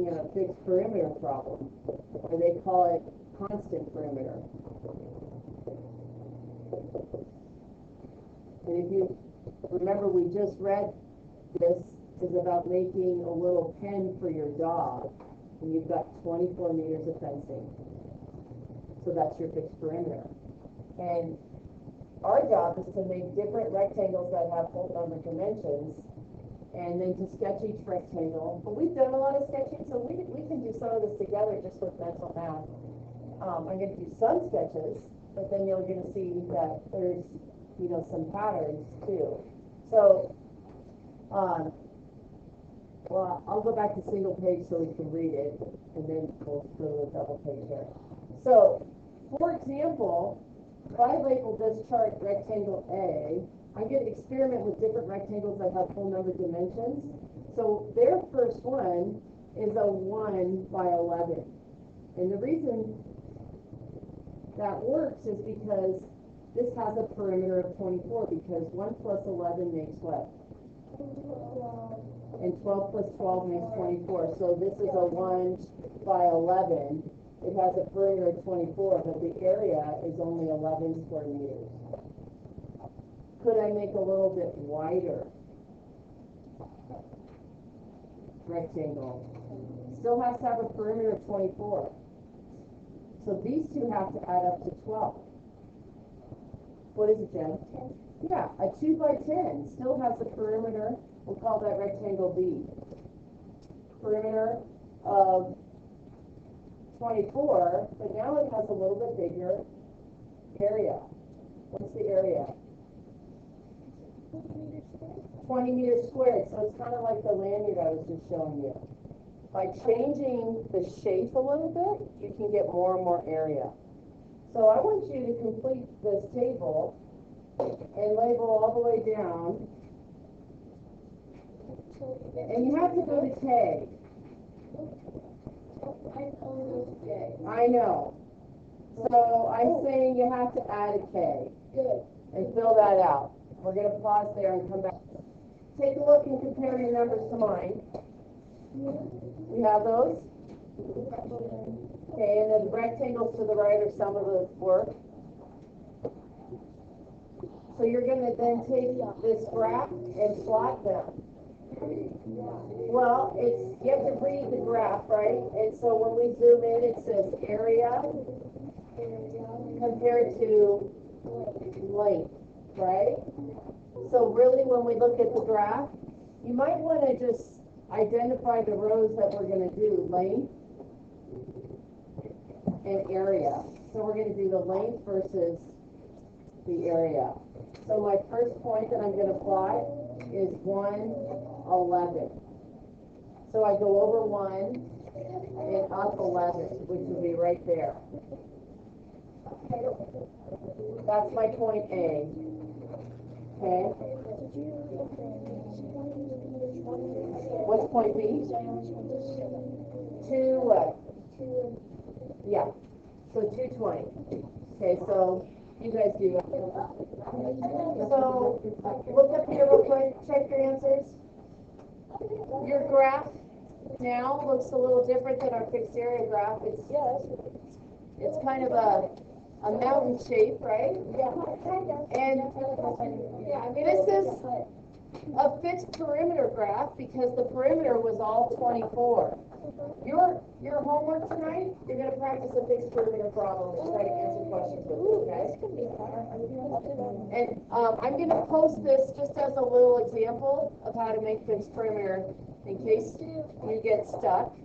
making a fixed perimeter problem, or they call it constant perimeter. And if you remember, we just read this is about making a little pen for your dog, and you've got 24 meters of fencing. So that's your fixed perimeter. And our job is to make different rectangles that have whole number dimensions, and then to sketch each rectangle. But we've done a lot of sketching, so we can do some of this together just with mental math. I'm going to do some sketches, but then you're going to see that there's, you know, some patterns too. So, well, I'll go back to single page so we can read it, and then we'll go to a double page here. So, for example, if I label this chart rectangle A, I'm going to experiment with different rectangles that have whole number dimensions. So their first one is a 1 by 11. And the reason that works is because this has a perimeter of 24, because 1 plus 11 makes what? And 12 plus 12 makes 24. So this is a 1 by 11. It has a perimeter of 24, but the area is only 11 square meters. Could I make a little bit wider rectangle? Still has to have a perimeter of 24. So these two have to add up to 12. What is it, Jen? 10. Yeah, a 2 by 10 still has a perimeter. We'll call that rectangle B. Perimeter of 24, but now it has a little bit bigger area. What's the area? 20 meters squared. So it's kind of like the lanyard I was just showing you. By changing the shape a little bit, you can get more and more area. So I want you to complete this table and label all the way down. And you have to go to K. I know. So I'm saying you have to add a K. Good. And fill that out. We're going to pause there and come back. Take a look and compare your numbers to mine. You have those? Okay, and then the rectangles to the right are some of the work. So you're going to then take this graph and plot them. Well, you have to read the graph, right? And so when we zoom in, it says area compared to length, right? So really, when we look at the graph, you might want to just identify the rows that we're going to do, length and area. So we're going to do the length versus the area. So my first point that I'm going to plot is 111. So I go over 1 and up 11, which would be right there. That's my point A. Okay. What's point B? 2 what? Yeah. So 220. Okay, so you guys do that. So look up here real quick, check your answers. Your graph now looks a little different than our fixed area graph. It's kind of a mountain shape, right? Yeah. And this is a fixed perimeter graph because the perimeter was all 24. Your homework tonight, you're going to practice a fixed perimeter problem and try to answer questions with it, okay? And I'm going to post this just as a little example of how to make fixed perimeter in case you get stuck.